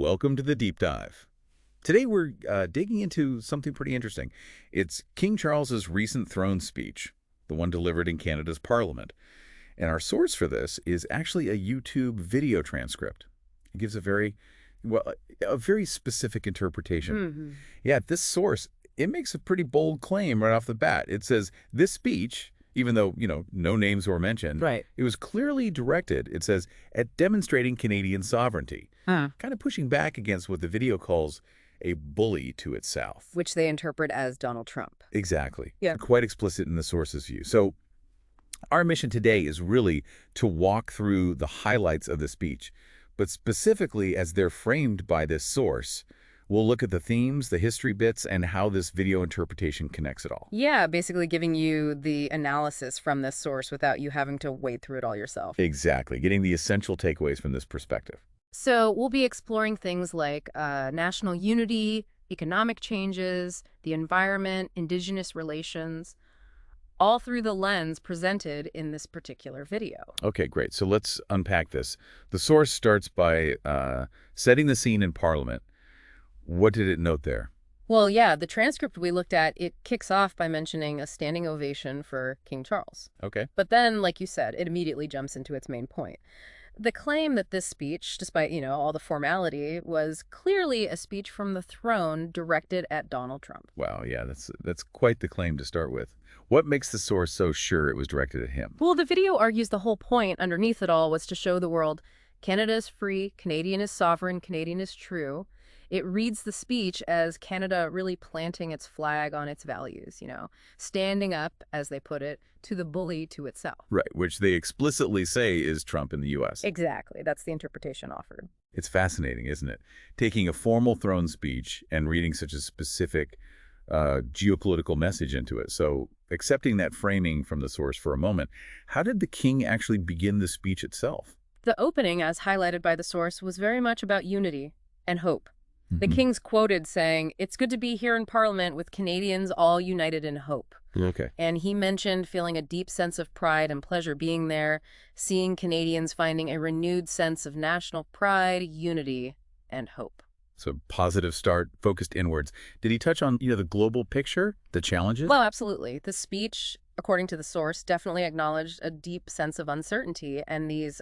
welcome to the deep dive. Today we're digging into something pretty interesting. It's King Charles's recent throne speech, the one delivered in Canada's Parliament. And our source for this is actually a YouTube video transcript. It gives a very specific interpretation. Yeah, this source, it makes a pretty bold claim right off the bat. It says this speech, even though, no names were mentioned, Right. it was clearly directed, it says, at demonstrating Canadian sovereignty, kind of pushing back against what the video calls a bully to its south. Which they interpret as Donald Trump. Exactly. Yeah. Quite explicit in the source's view. So our mission today is really to walk through the highlights of the speech, but specifically as they're framed by this source. We'll look at the themes, the history bits, and how this video interpretation connects it all. Yeah, basically giving you the analysis from this source without you having to wade through it all yourself. Exactly. Getting the essential takeaways from this perspective. So we'll be exploring things like national unity, economic changes, the environment, Indigenous relations, all through the lens presented in this particular video. Okay, great. So let's unpack this. The source starts by setting the scene in Parliament. What did it note there? Well, yeah, the transcript we looked at, it kicks off by mentioning a standing ovation for King Charles. Okay. But then, like you said, it immediately jumps into its main point. The claim that this speech, despite, all the formality, was clearly a speech from the throne directed at Donald Trump. Wow, yeah, that's quite the claim to start with. What makes the source so sure it was directed at him? Well, the video argues the whole point underneath it all was to show the world Canada is free, Canadian is sovereign, Canadian is true. It reads the speech as Canada really planting its flag on its values, standing up, as they put it, to the bully to itself. Right, which they explicitly say is Trump in the U.S. Exactly. That's the interpretation offered. It's fascinating, isn't it? Taking a formal throne speech and reading such a specific geopolitical message into it. So accepting that framing from the source for a moment, how did the king actually begin the speech itself? The opening, as highlighted by the source, was very much about unity and hope. The king's quoted saying, "It's good to be here in Parliament with Canadians all united in hope." Okay. And he mentioned feeling a deep sense of pride and pleasure being there, seeing Canadians finding a renewed sense of national pride, unity, and hope. So positive start, focused inwards. Did he touch on, the global picture, the challenges? Well, absolutely. The speech, according to the source, definitely acknowledged a deep sense of uncertainty and these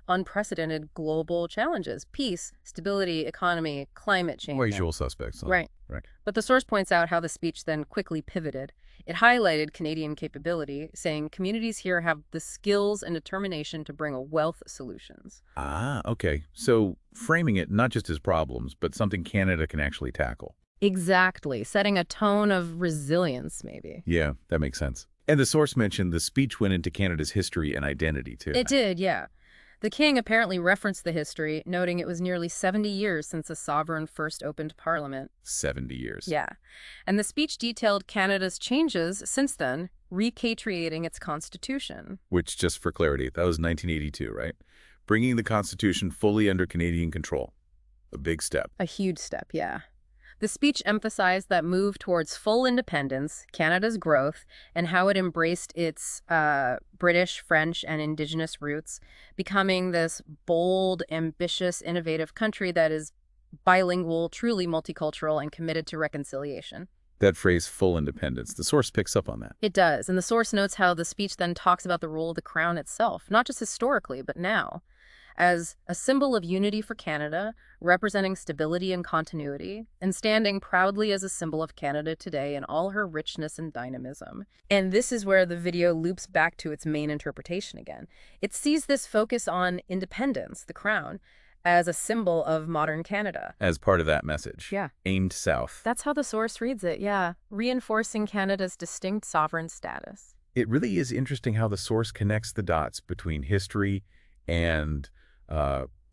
unprecedented global challenges: peace, stability, economy, climate change. Usual suspects. Right. Right. But the source points out how the speech then quickly pivoted. It highlighted Canadian capability, saying communities here have the skills and determination to bring a wealth of solutions. Ah, okay. So framing it not just as problems, but something Canada can actually tackle. Exactly. Setting a tone of resilience, maybe. Yeah, that makes sense. And the source mentioned the speech went into Canada's history and identity, too. It did, yeah. The king apparently referenced the history, noting it was nearly 70 years since a sovereign first opened Parliament. 70 years. Yeah. And the speech detailed Canada's changes since then, repatriating its constitution. Which, just for clarity, that was 1982, right? Bringing the Constitution fully under Canadian control. A big step. A huge step, yeah. The speech emphasized that move towards full independence, Canada's growth, and how it embraced its British, French, and Indigenous roots, becoming this bold, ambitious, innovative country that is bilingual, truly multicultural, and committed to reconciliation. That phrase, full independence, the source picks up on that. It does, and the source notes how the speech then talks about the role of the crown itself, not just historically, but now, as a symbol of unity for Canada, representing stability and continuity, and standing proudly as a symbol of Canada today in all her richness and dynamism. And this is where the video loops back to its main interpretation again. It sees this focus on independence, the crown, as a symbol of modern Canada. As part of that message. Yeah. Aimed south. That's how the source reads it, yeah. Reinforcing Canada's distinct sovereign status. It really is interesting how the source connects the dots between history and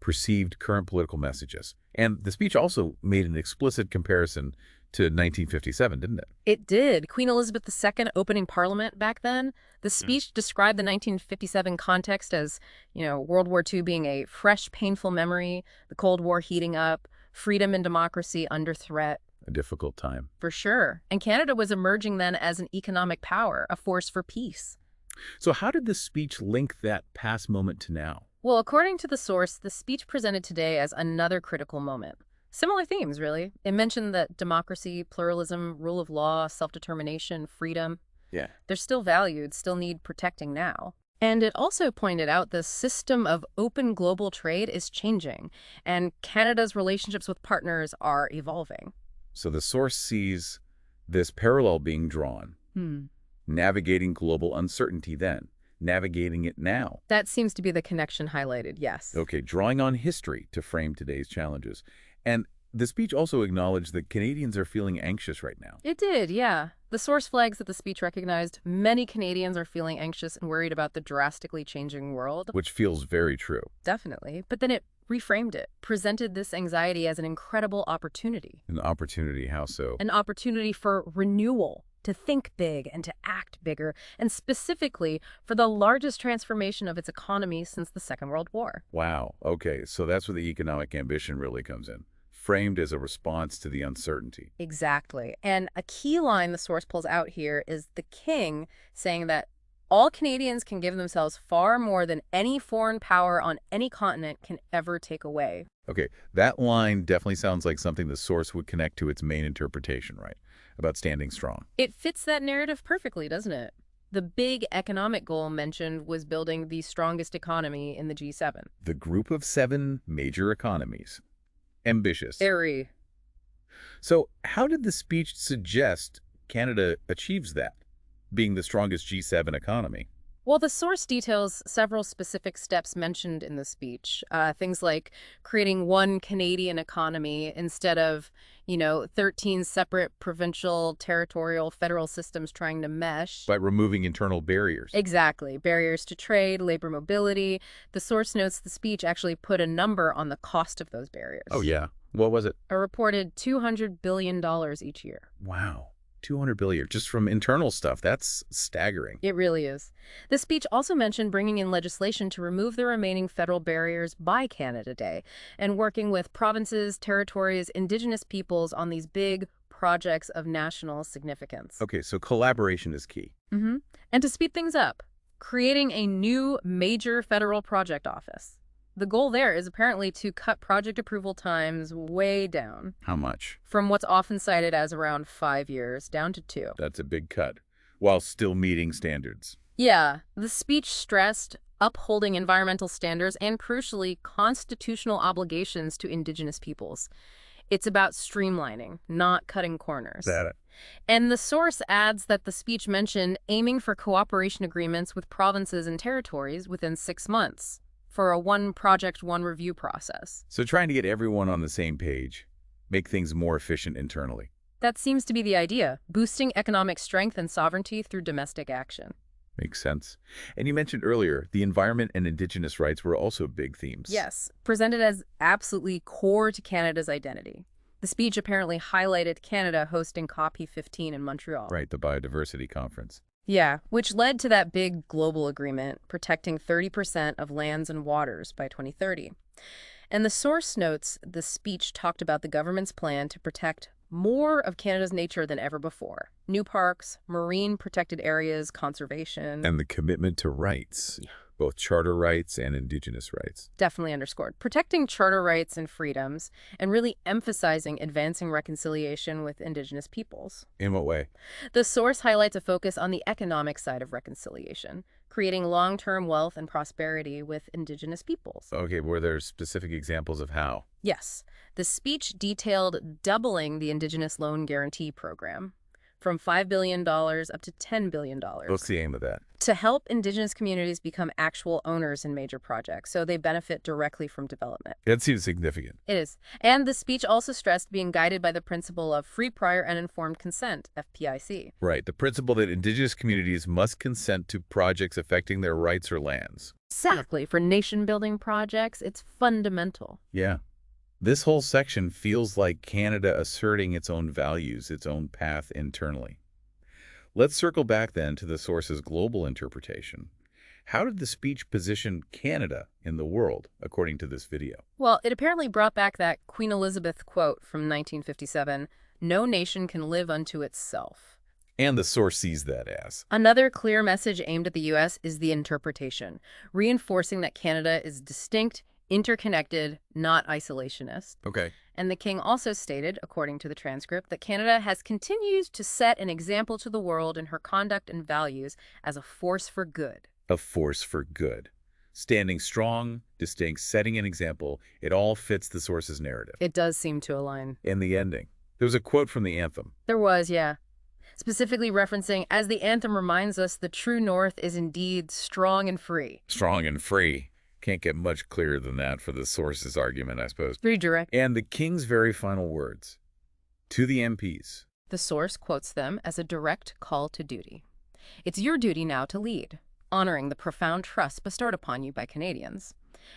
perceived current political messages. And the speech also made an explicit comparison to 1957, didn't it? It did. Queen Elizabeth II opening Parliament back then. The speech described the 1957 context as, World War II being a fresh, painful memory, the Cold War heating up, freedom and democracy under threat. A difficult time. For sure. And Canada was emerging then as an economic power, a force for peace. So how did this speech link that past moment to now? Well, according to the source, the speech presented today as another critical moment. Similar themes, really. It mentioned that democracy, pluralism, rule of law, self-determination, freedom, Yeah. they're still valued, still need protecting now. And it also pointed out the system of open global trade is changing, and Canada's relationships with partners are evolving. So the source sees this parallel being drawn, Hmm. navigating global uncertainty then, navigating it now. That seems to be the connection highlighted, yes. Okay, drawing on history to frame today's challenges. And the speech also acknowledged that Canadians are feeling anxious right now. It did, yeah. The source flags that the speech recognized many Canadians are feeling anxious and worried about the drastically changing world. Which feels very true. Definitely. But then it reframed it, presented this anxiety as an incredible opportunity. An opportunity, how so? An opportunity for renewal, to think big and to act bigger, and specifically for the largest transformation of its economy since the Second World War. Wow, okay, so that's where the economic ambition really comes in, framed as a response to the uncertainty. Exactly. And a key line the source pulls out here is the king saying that all Canadians can give themselves far more than any foreign power on any continent can ever take away. Okay, that line definitely sounds like something the source would connect to its main interpretation, right? About standing strong. It fits that narrative perfectly, doesn't it? The big economic goal mentioned was building the strongest economy in the G7. The group of 7 major economies. Ambitious. Very. So how did the speech suggest Canada achieves that, being the strongest G7 economy? Well, the source details several specific steps mentioned in the speech. Things like creating one Canadian economy instead of, 13 separate provincial, territorial, federal systems trying to mesh. By removing internal barriers. Exactly. Barriers to trade, labor mobility. The source notes the speech actually put a number on the cost of those barriers. Oh, yeah. What was it? A reported $200 billion each year. Wow. 200 billion just from internal stuff. That's staggering. It really is. The speech also mentioned bringing in legislation to remove the remaining federal barriers by Canada Day and working with provinces, territories, Indigenous peoples on these big projects of national significance. Okay, so collaboration is key. And to speed things up, creating a new major federal project office. The goal there is apparently to cut project approval times way down. How much? From what's often cited as around 5 years down to 2. That's a big cut, while still meeting standards. Yeah, the speech stressed upholding environmental standards and, crucially, constitutional obligations to Indigenous peoples. It's about streamlining, not cutting corners. That it. And the source adds that the speech mentioned aiming for cooperation agreements with provinces and territories within 6 months for a one project, one review process. So trying to get everyone on the same page, make things more efficient internally. That seems to be the idea, boosting economic strength and sovereignty through domestic action. Makes sense. And you mentioned earlier, the environment and Indigenous rights were also big themes. Yes, presented as absolutely core to Canada's identity. The speech apparently highlighted Canada hosting COP15 in Montreal. Right, the biodiversity conference. Yeah, which led to that big global agreement protecting 30% of lands and waters by 2030. And the source notes the speech talked about the government's plan to protect more of Canada's nature than ever before. New parks, marine protected areas, conservation. And the commitment to rights, both charter rights and Indigenous rights. Definitely underscored. Protecting charter rights and freedoms, and really emphasizing advancing reconciliation with Indigenous peoples. In what way? The source highlights a focus on the economic side of reconciliation, creating long-term wealth and prosperity with Indigenous peoples. Okay, were there specific examples of how? Yes. The speech detailed doubling the Indigenous Loan Guarantee Program from $5 billion up to $10 billion. What's the aim of that? To help Indigenous communities become actual owners in major projects, so they benefit directly from development. That seems significant. It is. And the speech also stressed being guided by the principle of free, prior, and informed consent, FPIC. Right, the principle that Indigenous communities must consent to projects affecting their rights or lands. Exactly. For nation-building projects, it's fundamental. Yeah. This whole section feels like Canada asserting its own values, its own path internally. Let's circle back then to the source's global interpretation. How did the speech position Canada in the world, according to this video? Well, it apparently brought back that Queen Elizabeth quote from 1957, "No nation can live unto itself." And the source sees that as Another clear message aimed at the U.S. is the interpretation, reinforcing that Canada is distinct, interconnected, not isolationist. Okay. And the king also stated, according to the transcript, that Canada has continued to set an example to the world in her conduct and values as a force for good. A force for good. Standing strong, distinct, setting an example, it all fits the source's narrative. It does seem to align. In the ending, there was a quote from the anthem. There was, yeah. Specifically referencing, as the anthem reminds us, the true North is indeed strong and free. Strong and free. Can't get much clearer than that for the source's argument, I suppose. Pretty direct. And the king's very final words to the MPs. The source quotes them as a direct call to duty. It's your duty now to lead, honoring the profound trust bestowed upon you by Canadians,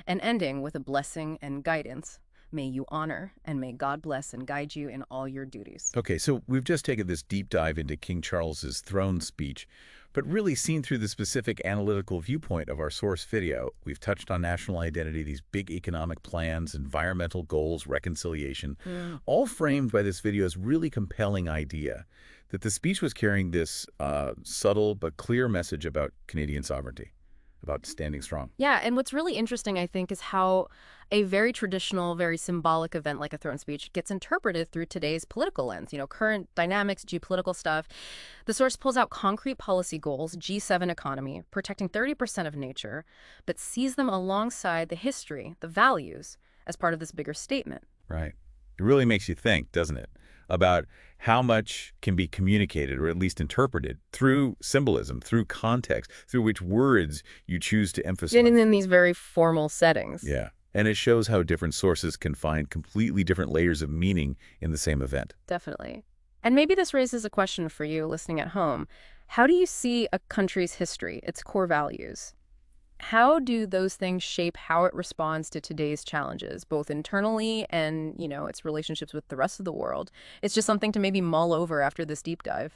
and ending with a blessing and guidance. May you honor, and may God bless and guide you in all your duties. Okay, so we've just taken this deep dive into King Charles's throne speech, but really seen through the specific analytical viewpoint of our source video. We've touched on national identity, these big economic plans, environmental goals, reconciliation, all framed by this video's really compelling idea that the speech was carrying this subtle but clear message about Canadian sovereignty, about standing strong. Yeah, and what's really interesting, I think, is how a very traditional, very symbolic event like a throne speech gets interpreted through today's political lens, current dynamics, geopolitical stuff. The source pulls out concrete policy goals, G7 economy, protecting 30% of nature, but sees them alongside the history, the values, as part of this bigger statement. Right. It really makes you think, doesn't it, about how much can be communicated or at least interpreted through symbolism, through context, through which words you choose to emphasize. And in these very formal settings. Yeah. And it shows how different sources can find completely different layers of meaning in the same event. Definitely. And maybe this raises a question for you listening at home. How do you see a country's history, its core values? How do those things shape how it responds to today's challenges, both internally and, its relationships with the rest of the world? It's just something to maybe mull over after this deep dive.